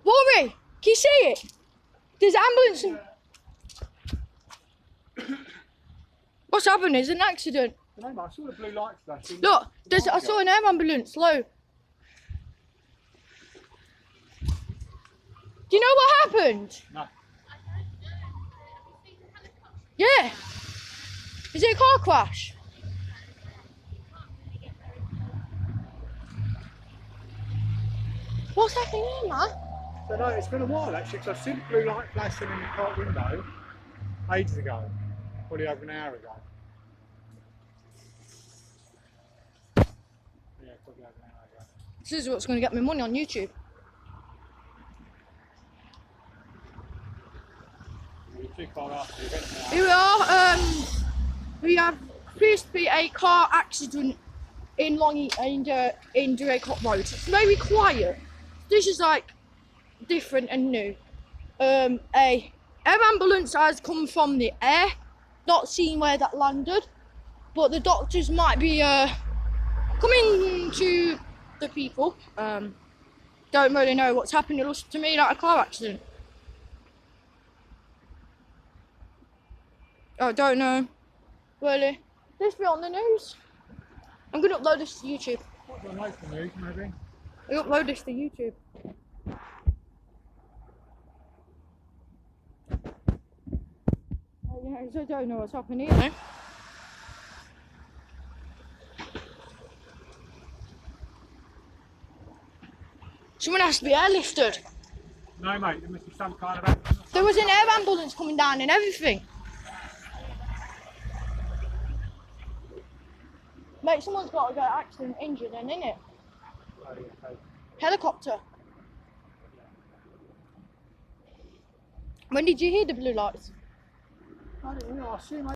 Rory, can you see it? There's an ambulance. What's happened? There's an accident. No, I saw the blue lights flashing. Look, I saw an air ambulance. Low. Do you know what happened? No. Yeah. Is it a car crash? What's happening here, man? So no, it's been a while actually, because I've seen the blue light flashing in the car window ages ago, probably over an hour ago. Yeah, probably over an hour ago. This is what's going to get me money on YouTube. You're too far after the event now. Here we have appears to be a car accident in Draycott Road. It's very quiet. This is like different and new. A air ambulance has come from the air, not seen where that landed, but the doctors might be coming to the people. Don't really know what's happened. It looks to me like a car accident. I don't know. Really? This be on the news. I'm gonna upload this to YouTube. What's on local news, maybe? I'll upload this to YouTube. I don't know what's happening here. Someone has to be airlifted. No, mate, there must be some kind of accident. There was an air ambulance coming down and everything. Mate, someone's got to get accident injured then, innit? Oh, yeah, okay. Helicopter. When did you hear the blue lights? I don't know, I assume